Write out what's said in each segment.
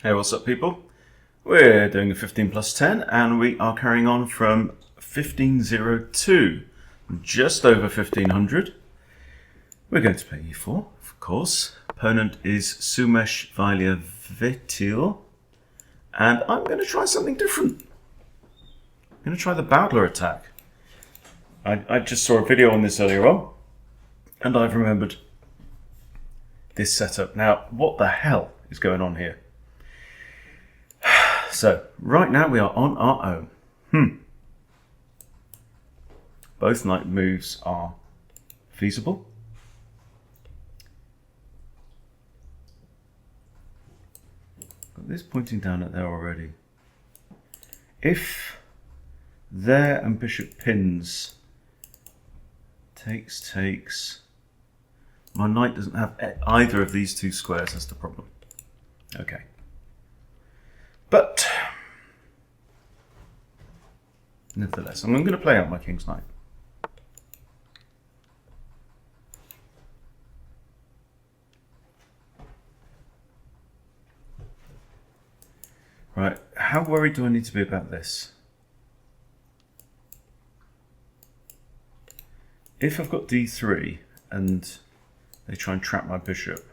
Hey, what's up, people? We're doing a 15 plus 10 and we are carrying on from 1502, just over 1500. We're going to play e4, of course. Opponent is Sumesh Valia Vitil, and I'm going to try something different. I'm going to try the Bowdler attack. I just saw a video on this earlier on, and I've remembered this setup. Now, what the hell is going on here? So, right now we are on our own. Both knight moves are feasible. Got this pointing down at there already. If there and bishop pins, takes, my knight doesn't have either of these two squares, that's the problem. Okay. But, nevertheless, I'm going to play out my king's knight. Right, how worried do I need to be about this? If I've got d3 and they try and trap my bishop,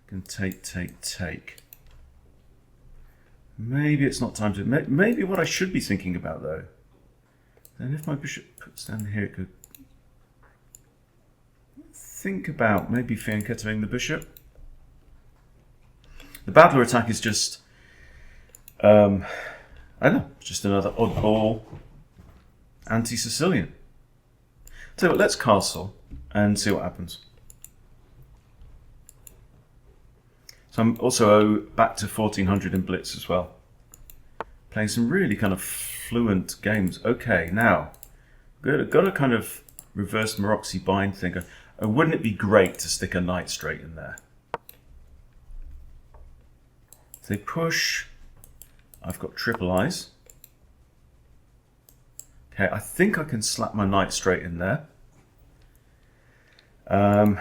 I can take. Maybe it's not time to... Maybe what I should be thinking about, though, then if my bishop puts down here, it could... Think about maybe fianchettoing the bishop. The Bowdler attack is just... I don't know, just another oddball anti-Sicilian. So let's castle and see what happens. So I'm also back to 1400 in Blitz as well. Playing some really kind of fluent games. Okay, now, got a kind of reverse Maroczy bind thing. Wouldn't it be great to stick a knight straight in there? If they push, I've got triple eyes. Okay, I think I can slap my knight straight in there. I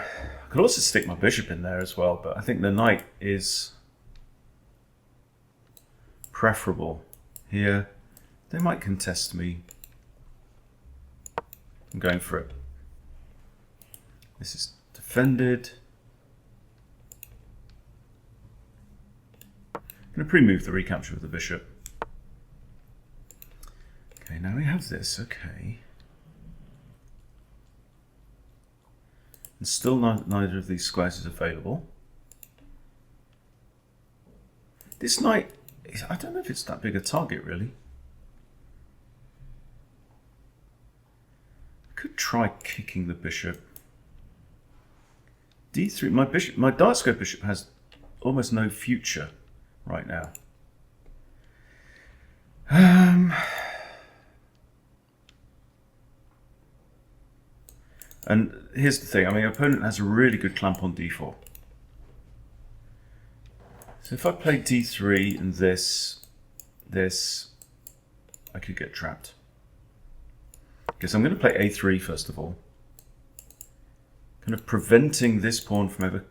could also stick my bishop in there as well, but I think the knight is preferable here. They might contest me. I'm going for it. This is defended. I'm going to pre-move the recapture of the bishop. Okay, now we have this, okay. And still neither of these squares is available. This knight, I don't know if it's that big a target, really. I could try kicking the bishop. d3, my dark square bishop has almost no future right now. And here's the thing, I mean, opponent has a really good clamp on d4. So if I play d3 and this, I could get trapped. Because I'm going to play a3 first of all. Kind of preventing this pawn from ever...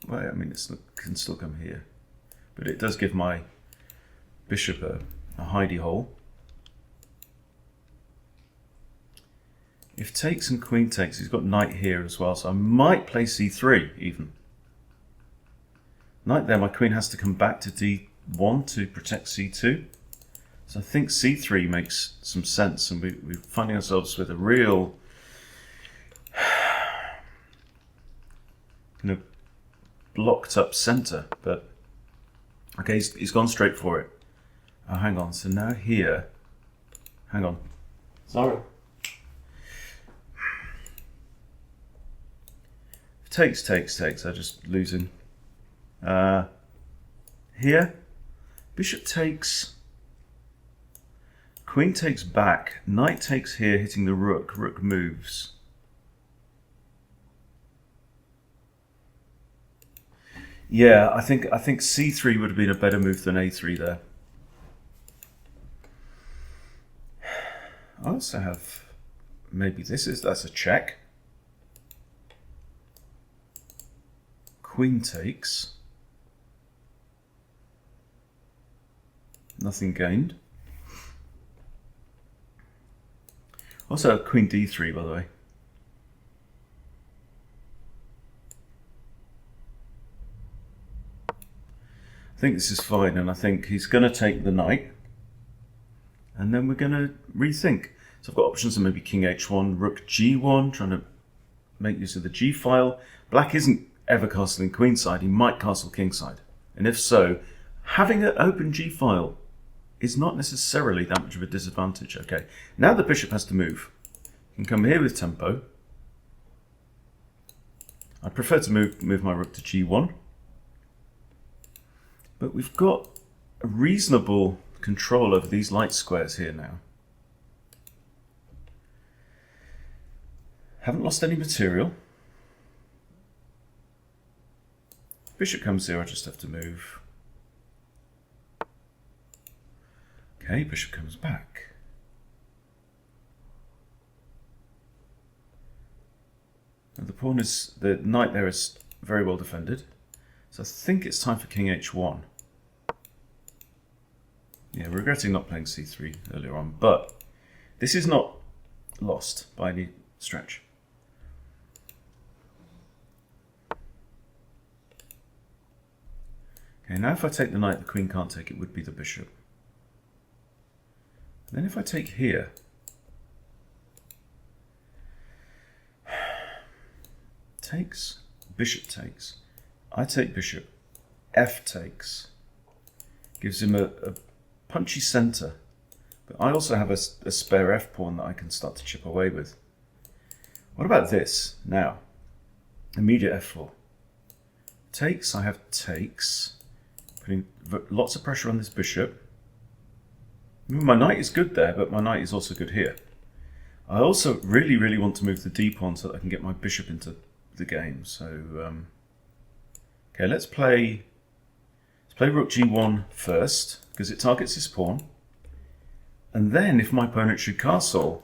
Well, I mean, it can still come here. But it does give my bishop a hidey hole. If takes and queen takes, he's got knight here as well, so I might play c3 even. Knight there, my queen has to come back to d1 to protect c2. So I think c3 makes some sense, and we're finding ourselves with a real kind of blocked up centre. But okay, he's gone straight for it. Oh, hang on, so now here, hang on, sorry. Takes, I'm just losing. Here, bishop takes, queen takes back, knight takes here, hitting the rook, rook moves. Yeah, I think c3 would have been a better move than a3 there. I also have, maybe that's a check. Queen takes. nothing gained. Also have queen d3, by the way. I think this is fine, and I think he's going to take the knight, and then we're going to rethink. So I've got options of maybe king h1, rook g1, trying to make use of the g file. Black isn't ever castling queenside, he might castle kingside. And if so, having an open g file is not necessarily that much of a disadvantage. Okay, now the bishop has to move. You can come here with tempo. I prefer to move my rook to g1. But we've got a reasonable control over these light squares here now. Haven't lost any material. Bishop comes here, I just have to move. Okay, bishop comes back. And the knight there is very well defended. So I think it's time for king h1. Yeah, regretting not playing c3 earlier on, but this is not lost by any stretch. Okay, now if I take the knight, the queen can't take it, would be the bishop. And then if I take here, takes, bishop takes, I take bishop, f takes, gives him a punchy centre, but I also have a spare f pawn that I can start to chip away with. What about this? Now, immediate f4. Takes, I have takes, putting lots of pressure on this bishop. My knight is good there, but my knight is also good here. I also really want to move the d pawn so that I can get my bishop into the game. So, okay, let's play rook g1 first, because it targets this pawn. And then, if my opponent should castle,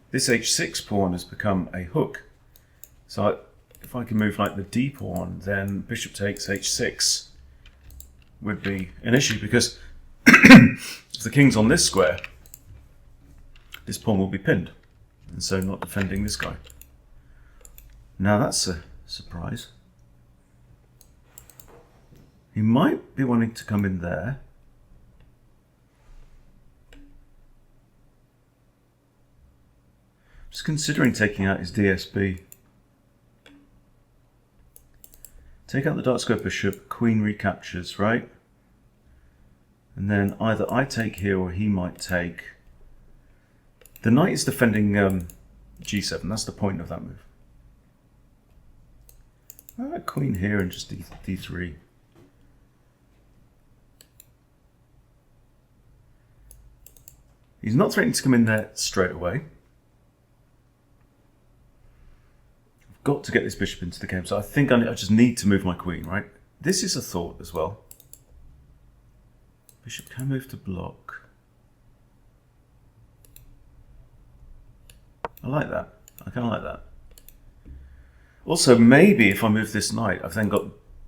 this h6 pawn has become a hook. So if I can move like the d pawn, then bishop takes h6 would be an issue, because if the king's on this square, this pawn will be pinned, and so not defending this guy. Now that's a surprise. He might be wanting to come in there. Just considering taking out his DSB. Take out the dark square bishop, queen recaptures, right? And then either I take here or he might take. The knight is defending g7, that's the point of that move. Queen here and just d3. He's not threatening to come in there straight away. I've got to get this bishop into the game, so I think I just need to move my queen, right? This is a thought as well. Bishop can move to block. I like that. I kind of like that. Also, maybe if I move this knight, I've then got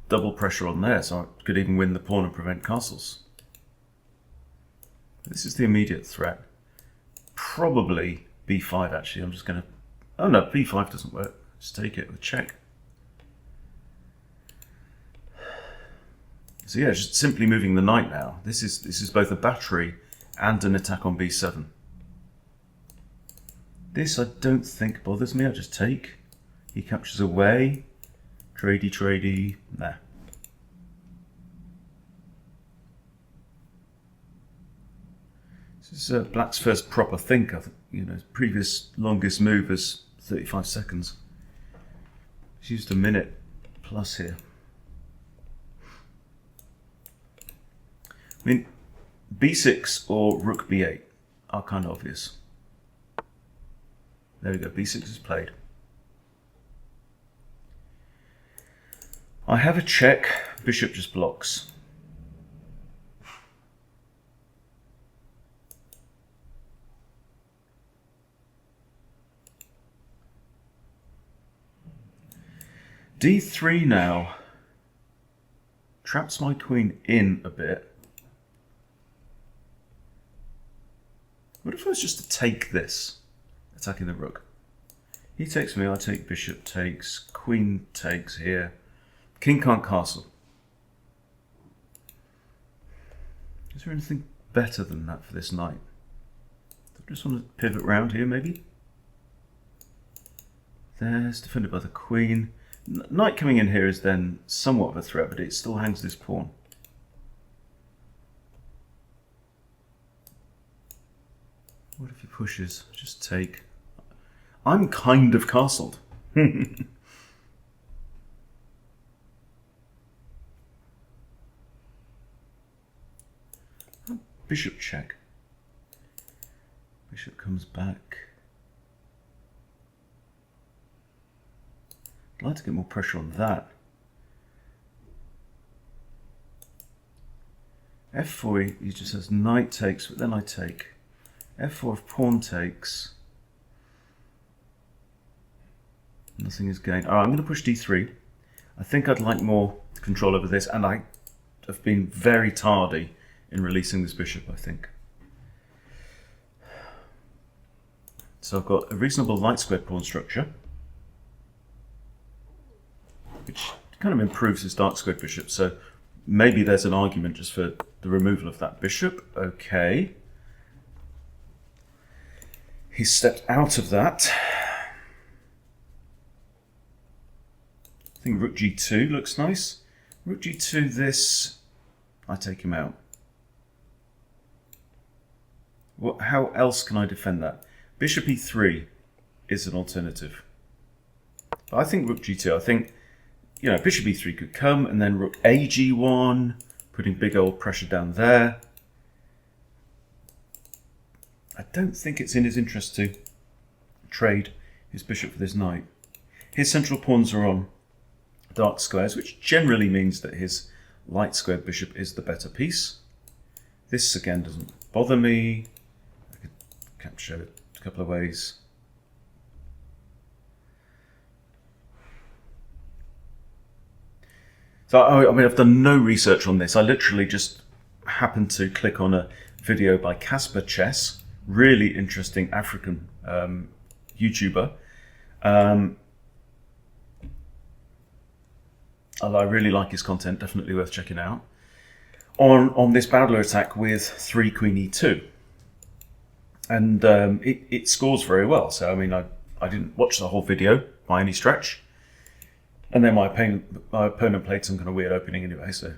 double pressure on there, so I could even win the pawn and prevent castles. This is the immediate threat. Probably b5 actually. I'm just going to... Oh no, b5 doesn't work. Just take it with check. So yeah, just simply moving the knight now. This is both a battery and an attack on b7. This I don't think bothers me. I just take. He captures away. Tradey. Nah. This is Black's first proper think. I think, you know, previous longest move is 35 seconds. He's used a minute plus here. I mean, b6 or rook b8 are kind of obvious. There we go, b6 is played. I have a check, bishop just blocks. d3 now traps my queen in a bit. What if I was just to take this, attacking the rook? He takes me, I take bishop takes, queen takes here. King can't castle. Is there anything better than that for this knight? Do I just want to pivot round here, maybe? There's defended by the queen. Knight coming in here is then somewhat of a threat, but it still hangs this pawn. What if he pushes? Just take. I'm kind of castled. Bishop check. Bishop comes back. I'd like to get more pressure on that. F4, he just says knight takes, but then I take. F4 if pawn takes. Nothing is gained. Alright, I'm going to push d3. I think I'd like more control over this, and I have been very tardy in releasing this bishop, I think. So I've got a reasonable light squared pawn structure, which kind of improves his dark squared bishop, so maybe there's an argument just for the removal of that bishop. Okay. He's stepped out of that. I think rook g2 looks nice. Rook g2, this, I take him out. How else can I defend that? Bishop e3 is an alternative. But I think rook g2, I think, you know, bishop e3 could come, and then rook a g1, putting big old pressure down there. I don't think it's in his interest to trade his bishop for this knight. His central pawns are on dark squares, which generally means that his light squared bishop is the better piece. This again doesn't bother me. I could capture it a couple of ways. So I mean, I've done no research on this. I literally just happened to click on a video by Casper Chess, really interesting African YouTuber. I really like his content, definitely worth checking out. On this Bowdler attack with 3 queen e2. And it scores very well. So I mean, I didn't watch the whole video by any stretch. And then my opponent played some kind of weird opening anyway, so.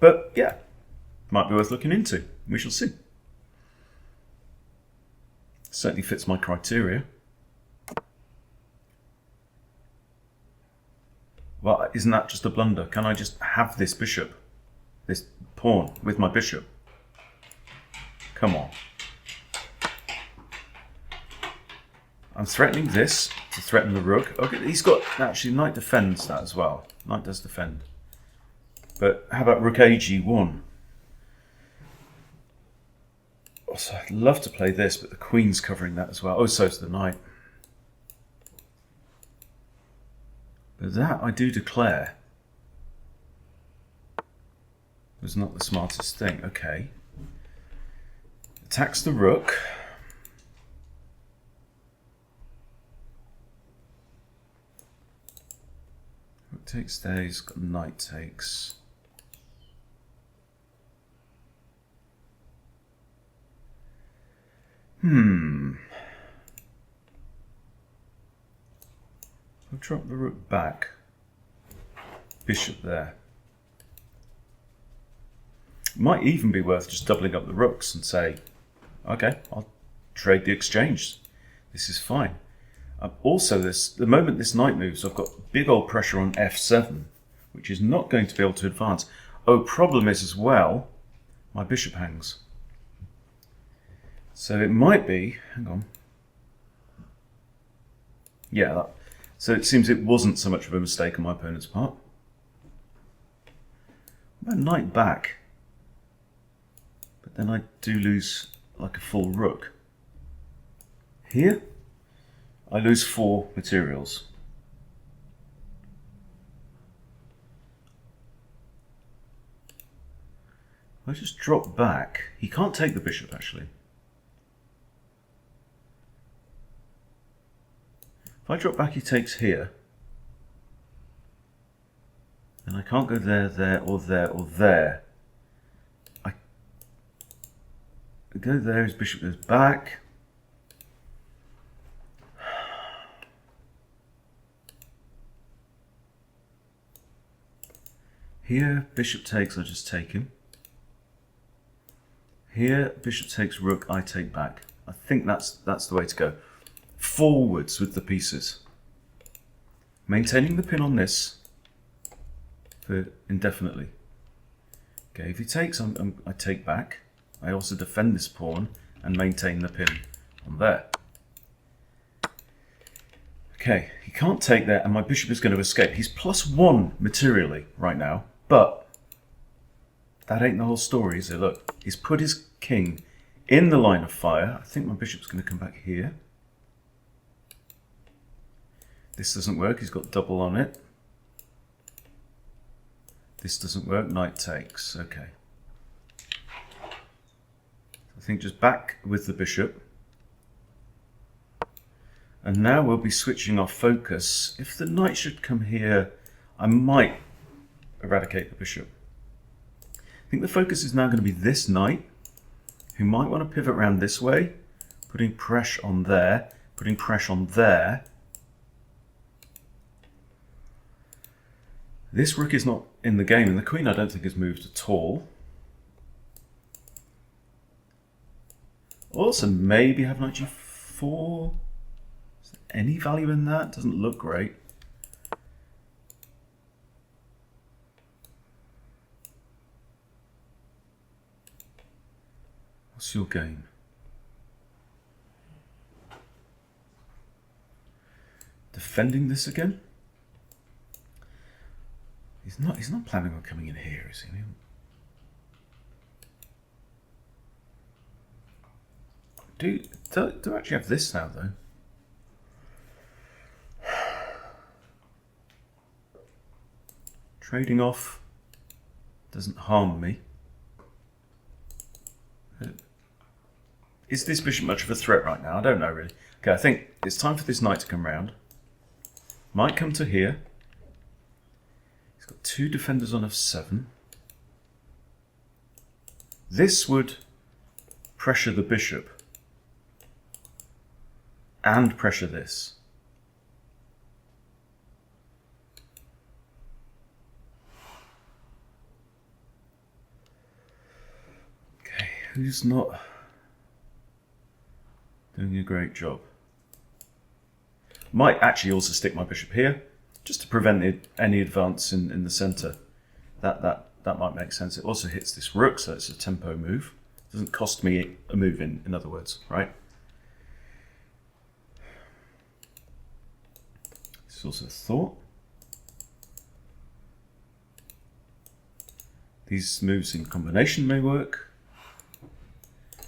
But yeah, might be worth looking into. We shall see. Certainly fits my criteria. Well, isn't that just a blunder? Can I just have this bishop, this pawn with my bishop? Come on. I'm threatening this to threaten the rook. Okay, he's got, actually, knight defends that as well. Knight does defend. But how about rook a g1? Also, I'd love to play this, but the queen's covering that as well. Oh, so's the knight. But that, I do declare, was not the smartest thing. Okay. Attacks the rook. Rook takes stays, got knight takes. I'll drop the rook back. Bishop there. Might even be worth just doubling up the rooks and say, okay, I'll trade the exchange. This is fine. Also, the moment this knight moves, I've got big old pressure on f7, which is not going to be able to advance. Oh, problem is as well, my bishop hangs. So it might be, hang on. Yeah, so it seems it wasn't so much of a mistake on my opponent's part. My knight back. But then I do lose like a full rook. Here, I lose 4 materials. I just drop back, he can't take the bishop actually. If I drop back, he takes here. And I can't go there, there, or there, or there. I go there, his bishop goes back. Here, bishop takes, I just take him. Here, bishop takes rook, I take back. I think that's the way to go. Forwards with the pieces. Maintaining the pin on this for indefinitely. Okay, if he takes, I take back. I also defend this pawn and maintain the pin on there. Okay, he can't take there, and my bishop is going to escape. He's +1 materially right now, but that ain't the whole story, is it? Look, he's put his king in the line of fire. I think my bishop's going to come back here. This doesn't work, he's got double on it. This doesn't work, knight takes, okay. I think just back with the bishop. And now we'll be switching our focus. If the knight should come here, I might eradicate the bishop. I think the focus is now going to be this knight, who might want to pivot around this way, putting pressure on there, putting pressure on there. This rook is not in the game, and the queen I don't think has moved at all. Also, maybe have knight g4. Is there any value in that? Doesn't look great. What's your game? Defending this again? He's not planning on coming in here, is he? Do actually have this now though. Trading off doesn't harm me. Is this bishop much of a threat right now? I don't know really. Okay, I think it's time for this knight to come round. Might come to here. He's got two defenders on f7. This would pressure the bishop and pressure this. Okay, who's not doing a great job? Might actually also stick my bishop here, just to prevent any advance in the centre. That might make sense. It also hits this rook, so it's a tempo move. It doesn't cost me a move in other words, right? This is also a thought. These moves in combination may work.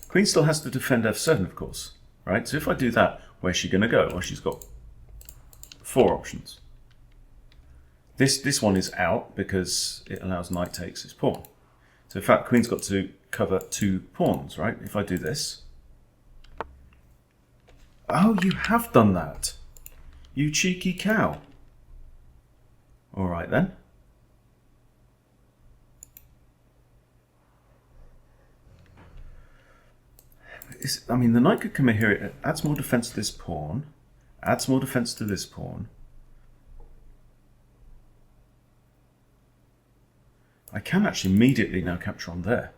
Queen still has to defend f7, of course, right? So if I do that, where's she going to go? Well, she's got 4 options. This one is out because it allows knight takes its pawn. So in fact, queen's got to cover 2 pawns, right? If I do this. Oh, you have done that. You cheeky cow. All right then. I mean, the knight could come in here. It adds more defense to this pawn. Adds more defense to this pawn. I can actually immediately now capture on there.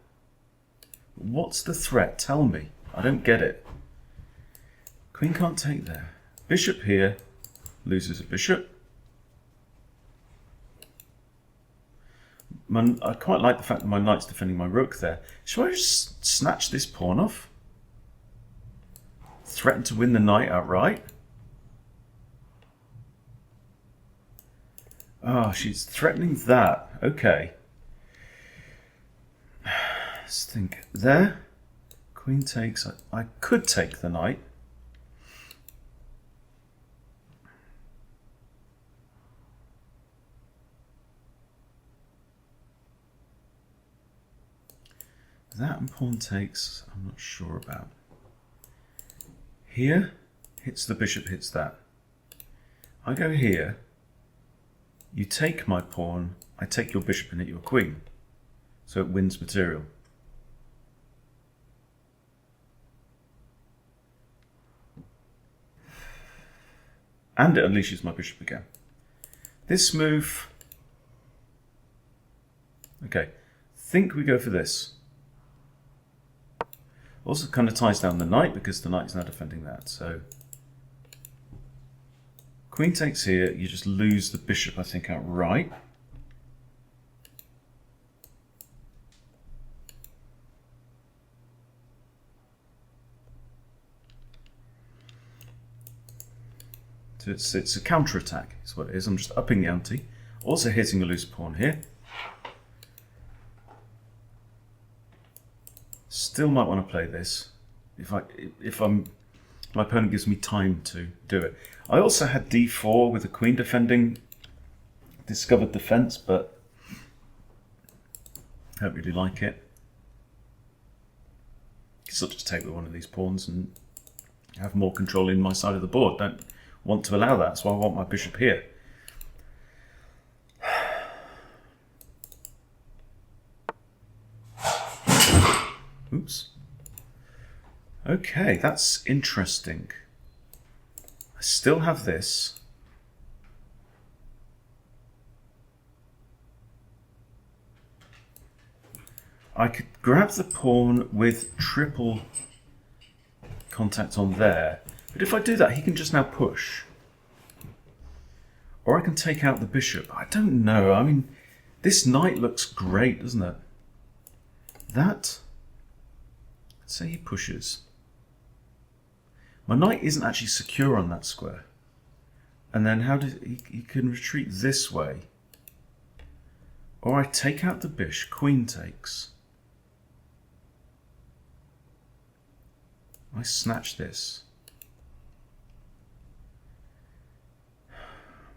What's the threat? Tell me. I don't get it. Queen can't take there. Bishop here loses a bishop. I quite like the fact that my knight's defending my rook there. Should I just snatch this pawn off? Threaten to win the knight outright? Oh, she's threatening that. Okay. Let's think. There. Queen takes. I could take the knight. That and pawn takes, I'm not sure about. Here, hits the bishop, hits that. I go here, you take my pawn, I take your bishop and hit your queen. So it wins material. And it unleashes my bishop again. This move, okay, think we go for this. Also kind of ties down the knight because the knight's now defending that. So queen takes here, you just lose the bishop, I think, outright. So it's a counter-attack, is what it is. I'm just upping the ante. Also hitting a loose pawn here. Still might want to play this if my opponent gives me time to do it. I also had d4 with the queen defending, discovered defense, but I don't really like it. So I'll just take with one of these pawns and have more control in my side of the board. Don't want to allow that, so I want my bishop here. Oops. Okay, that's interesting. I still have this. I could grab the pawn with triple contact on there, but if I do that, he can just now push. Or I can take out the bishop. I don't know. I mean, this knight looks great, doesn't it? That... Let's say he pushes. My knight isn't actually secure on that square. And then how does he can retreat this way. Or I take out the bishop, queen takes. I snatch this.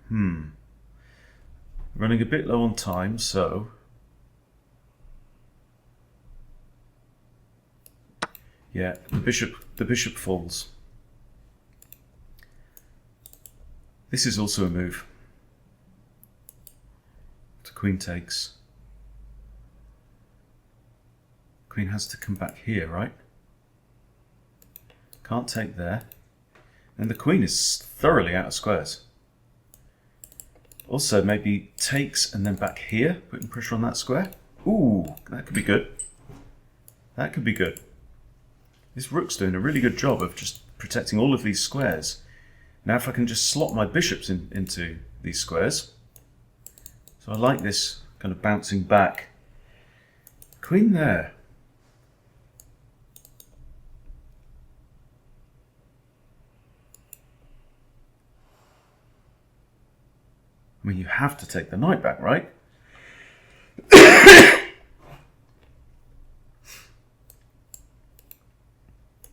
Running a bit low on time, so yeah, the bishop falls. This is also a move. The queen takes. Queen has to come back here, right? Can't take there. And the queen is thoroughly out of squares. Also, maybe takes and then back here, putting pressure on that square. Ooh, that could be good. That could be good. This rook's doing a really good job of just protecting all of these squares. Now if I can just slot my bishops into these squares. So I like this kind of bouncing back. Queen there. I mean, you have to take the knight back, right?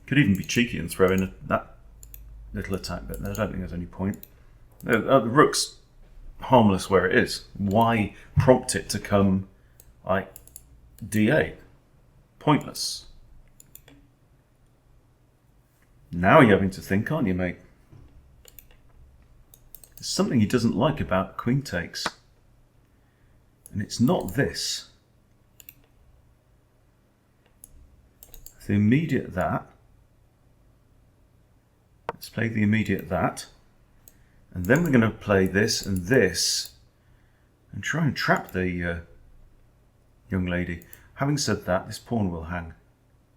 Could even be cheeky and throw in that little attack, but I don't think there's any point. The rook's harmless where it is. Why prompt it to come like d8? Pointless. Now you're having to think, aren't you, mate? There's something he doesn't like about queen takes. And it's not this. The immediate that. Let's play the immediate that. And then we're going to play this and this. And try and trap the young lady. Having said that, this pawn will hang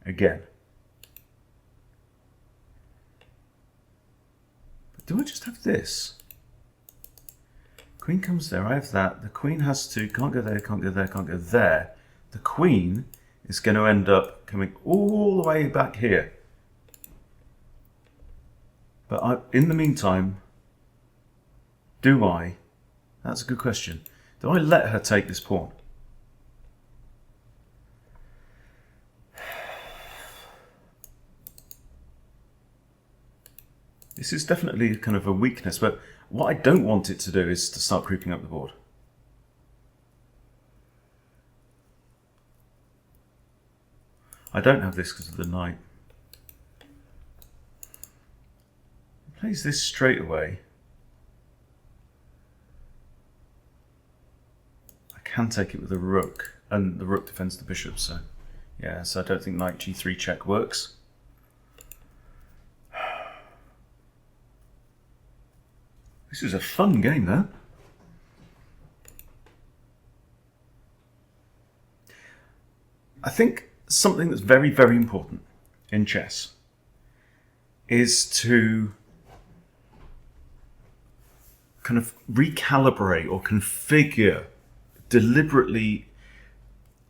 again. But do I just have this? Queen comes there, I have that. The queen has to, can't go there, can't go there, can't go there. The queen is going to end up coming all the way back here. But in the meantime, do I, that's a good question, do I let her take this pawn? This is definitely kind of a weakness, but what I don't want it to do is to start creeping up the board. I don't have this because of the knight. He plays this straight away. I can take it with a rook, and the rook defends the bishop, so yeah, so I don't think knight g3 check works. This is a fun game, though. I think something that's very, very important in chess is to kind of recalibrate or configure, deliberately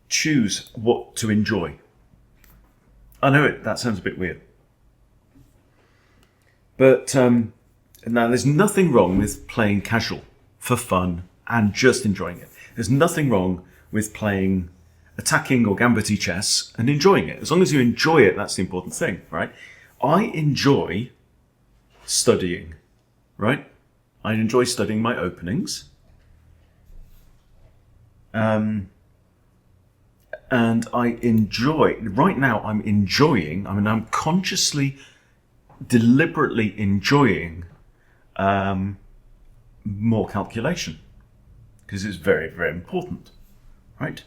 choose what to enjoy. I know that sounds a bit weird. But now there's nothing wrong with playing casual for fun and just enjoying it. There's nothing wrong with playing attacking or gambity chess and enjoying it. As long as you enjoy it, that's the important thing, right? I enjoy studying, right? I enjoy studying my openings. And I enjoy, right now I'm enjoying, I'm consciously, deliberately enjoying more calculation because it's very, very important, right?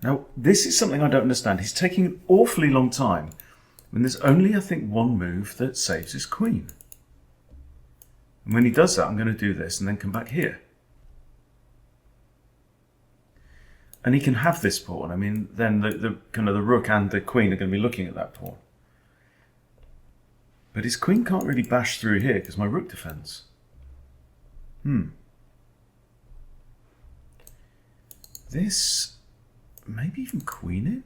Now, this is something I don't understand. He's taking an awfully long time when there's only, I think, one move that saves his queen. And when he does that, I'm going to do this and then come back here. And he can have this pawn. I mean, then the kind of the rook and the queen are going to be looking at that pawn. But his queen can't really bash through here because my rook defends. This... maybe even queen in?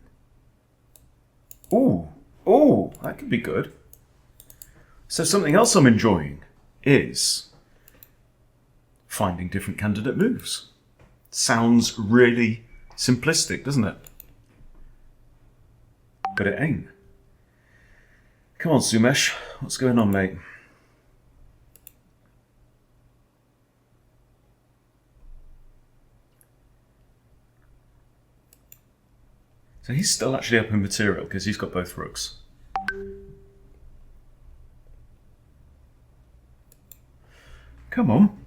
Oh, that could be good. So something else I'm enjoying is finding different candidate moves. Sounds really simplistic, doesn't it? But it ain't. Come on, Sumesh. What's going on, mate? So he's still actually up in material because he's got both rooks. Come on.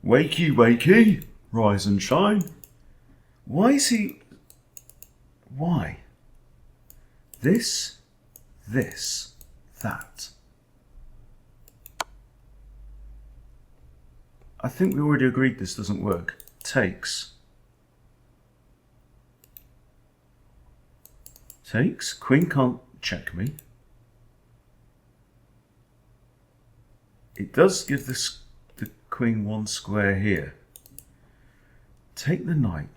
Wakey, wakey. Rise and shine. Why is he... why? This, that. I think we already agreed this doesn't work. Takes. Takes. Queen can't check me. It does give the queen one square here. Take the knight.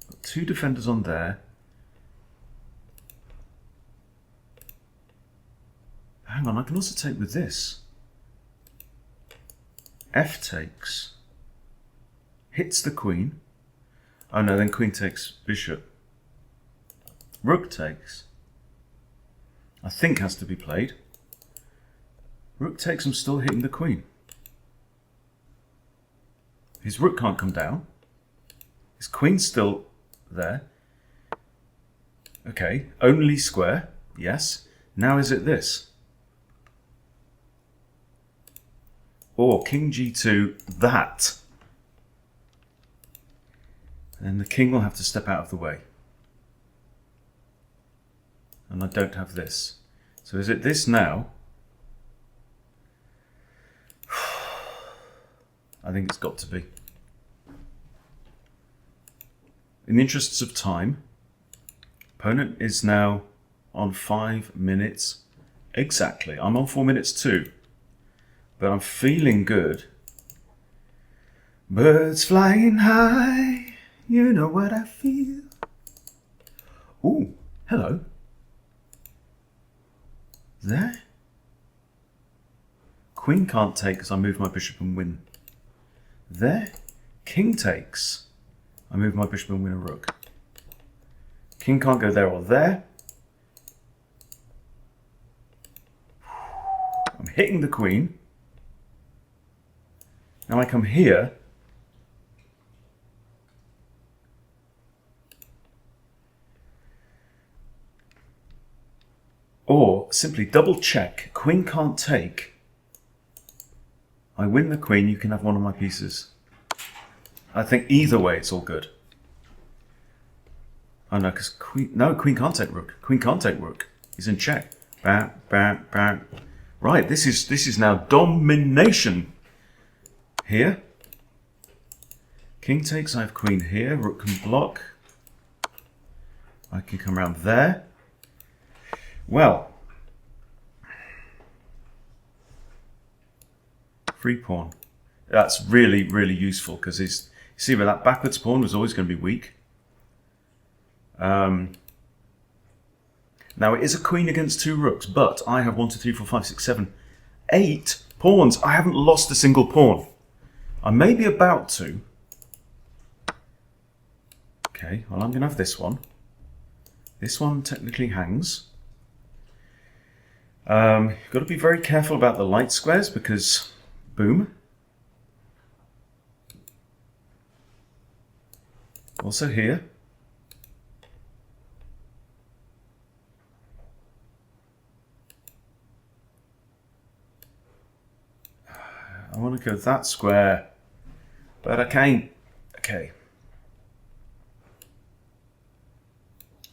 Got two defenders on there. Hang on, I can also take with this. F takes. Hits the queen. Oh no, then queen takes bishop. Rook takes. I think has to be played. Rook takes, I'm still hitting the queen. His rook can't come down. His queen's still there. Okay, only square, yes. Now is it this? Or king g2, that. And the king will have to step out of the way. And I don't have this. So is it this now? I think it's got to be. In the interests of time, opponent is now on 5 minutes exactly. I'm on 4 minutes too, but I'm feeling good. Birds flying high, you know what I feel. Ooh, hello. There. Queen can't take because I move my bishop and win. There. King takes. I move my bishop and win a rook. King can't go there or there. I'm hitting the queen. Now I come here. Or simply double check. Queen can't take. I win the queen, you can have one of my pieces. I think either way it's all good. Oh no, because queen... No, queen can't take rook. Queen can't take rook. He's in check. Bam, bam, bam. Right, this is now domination. Here. King takes, I have queen here. Rook can block. I can come around there. Well. Free pawn. That's really, really useful because you see where that backwards pawn was always going to be weak. Now it is a queen against two rooks, but I have 1, 2, 3, 4, 5, 6, 7, 8 pawns. I haven't lost a single pawn. I may be about to. Okay, well I'm going to have this one. This one technically hangs. You've got to be very careful about the light squares because, boom. Also here. I want to go that square, but I can't. Okay.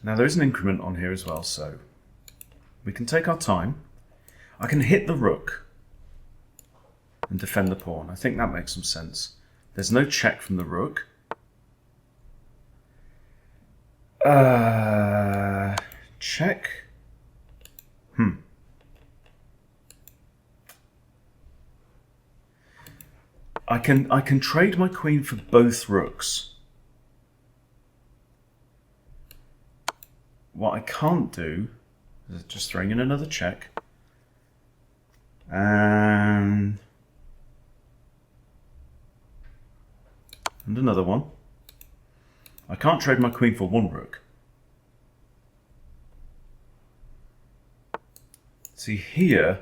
Now there is an increment on here as well, so we can take our time. I can hit the rook and defend the pawn. I think that makes some sense. There's no check from the rook. Check. I can trade my queen for both rooks. What I can't do is just throwing in another check. And another one. I can't trade my queen for one rook. See here,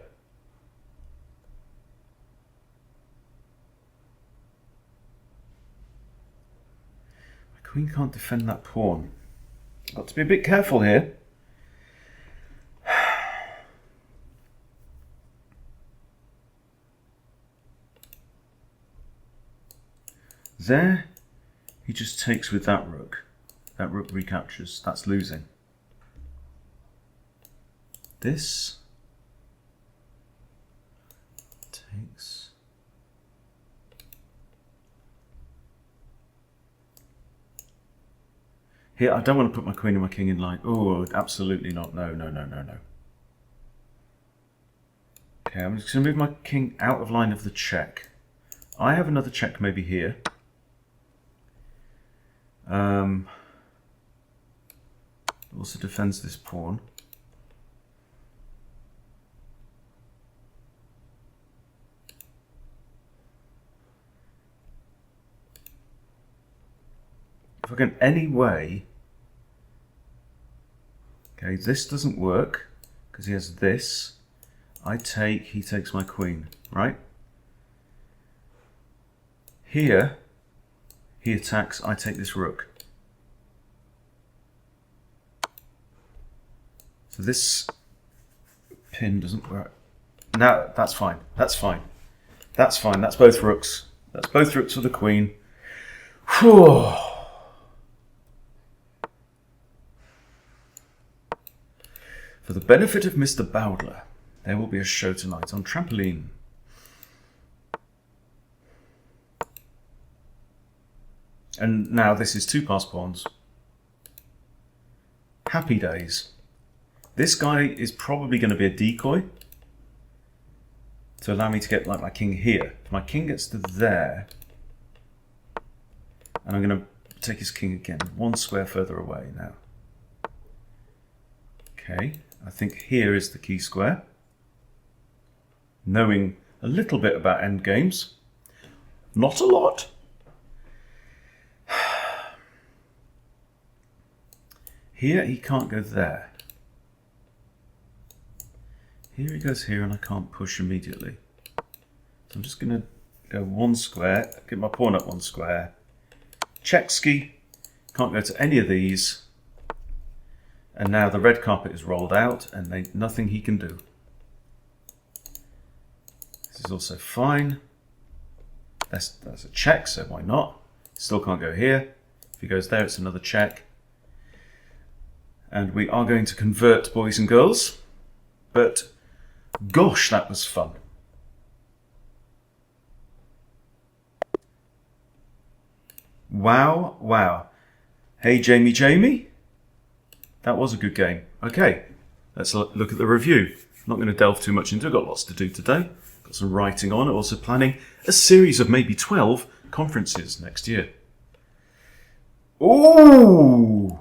my queen can't defend that pawn. Got to be a bit careful here. There, he just takes with that rook. That rook recaptures. That's losing. This takes. Here, I don't want to put my queen and my king in line. Oh, absolutely not. No, no, no, no, no. Okay, I'm just going to move my king out of line of the check. I have another check maybe here. Also defends this pawn. If I can any way, okay, this doesn't work because he has this. I take, he takes my queen, right? Here, he attacks, I take this rook. So this pin doesn't work. No, that's fine. That's fine. That's fine. That's both rooks. That's both rooks for the queen. Whew. For the benefit of Mr. Bowdler, there will be a show tonight on Trampoline. And now this is two passed pawns. Happy days. This guy is probably going to be a decoy to allow me to get like my king here. If my king gets to there, and I'm going to take his king again, one square further away now. Okay, I think here is the key square. Knowing a little bit about endgames, not a lot. Here he can't go there. Here he goes here and I can't push immediately. So I'm just going to go one square, get my pawn up one square. Check-ski, can't go to any of these. And now the red carpet is rolled out and there's nothing he can do. This is also fine. That's a check, so why not? Still can't go here. If he goes there, it's another check. And we are going to convert, boys and girls. But gosh, that was fun. Wow, wow. Hey, Jamie. That was a good game. Okay, let's look at the review. I'm not going to delve too much into it. I've got lots to do today. Got some writing on. Also planning a series of maybe 12 conferences next year. Ooh!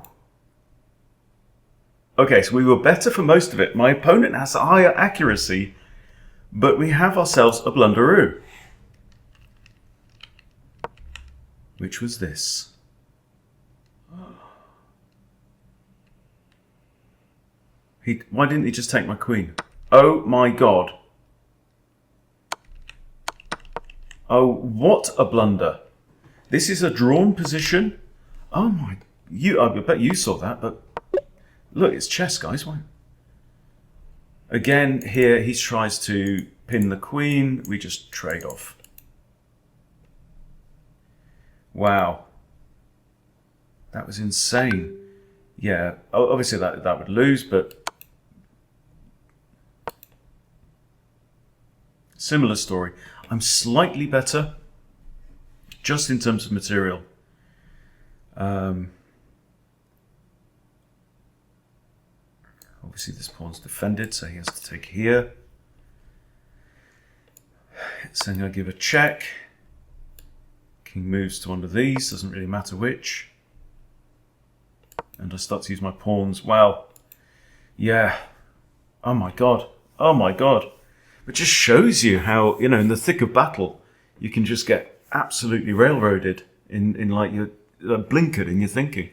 Okay, so we were better for most of it. My opponent has a higher accuracy, but we have ourselves a blunderoo. Which was this. Why didn't he just take my queen? Oh my god. Oh, what a blunder. This is a drawn position. Oh my, I bet you saw that, but look, it's chess, guys. Why? Again, here he tries to pin the queen. We just trade off. Wow. That was insane. Yeah, obviously that would lose, but similar story. I'm slightly better, just in terms of material. Obviously this pawn's defended, so he has to take here. So I'm going to give a check. King moves to one of these, doesn't really matter which. And I start to use my pawns. Wow. Yeah. Oh my god. Oh my god. It just shows you how, you know, in the thick of battle, you can just get absolutely railroaded in like you're blinkered in your thinking.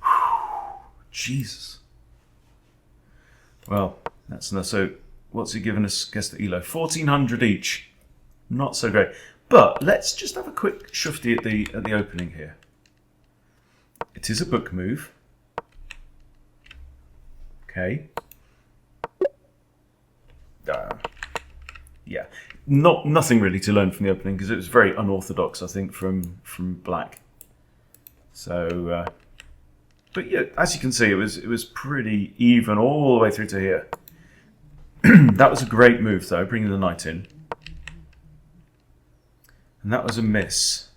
Whew, Jesus. Well, that's enough. So what's he given us? Guess the elo. 1400 each. Not so great. But let's just have a quick shufti at the opening here. It is a book move. Okay. Yeah, nothing really to learn from the opening because it was very unorthodox, I think, from black. So, but yeah, as you can see, it was pretty even all the way through to here. That was a great move, though, bringing the knight in, and that was a miss.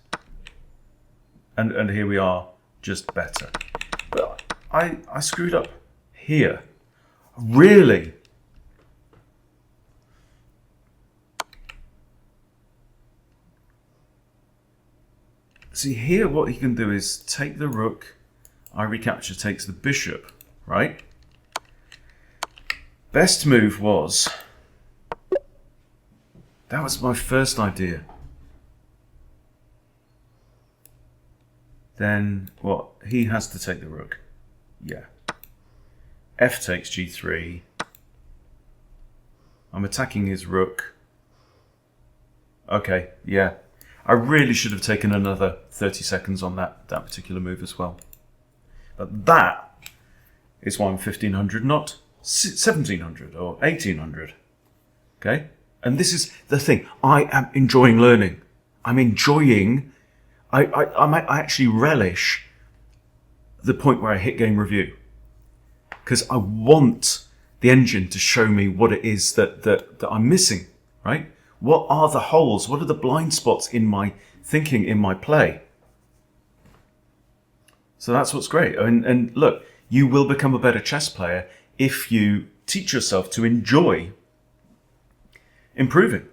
And here we are, just better. But I screwed up here, really. See here, what he can do is take the rook. I recapture takes the bishop, right? Best move was, that was my first idea. Then what? He has to take the rook. Yeah. F takes g3. I'm attacking his rook. Okay, yeah. I really should have taken another 30 seconds on that particular move as well. But that is why I'm 1500, not 1700 or 1800. Okay? And this is the thing. I am enjoying learning. I'm enjoying... I actually relish the point where I hit game review. Because I want the engine to show me what it is that I'm missing, right? What are the holes? What are the blind spots in my thinking, in my play? So that's what's great. And look, you will become a better chess player if you teach yourself to enjoy improving,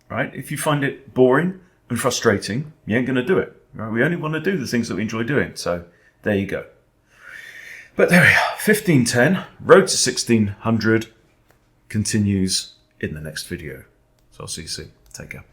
right? If you find it boring and frustrating, you ain't going to do it. Right? We only want to do the things that we enjoy doing. So there you go. But there we are. 1510, road to 1600 continues in the next video. So I'll see you soon. Take care.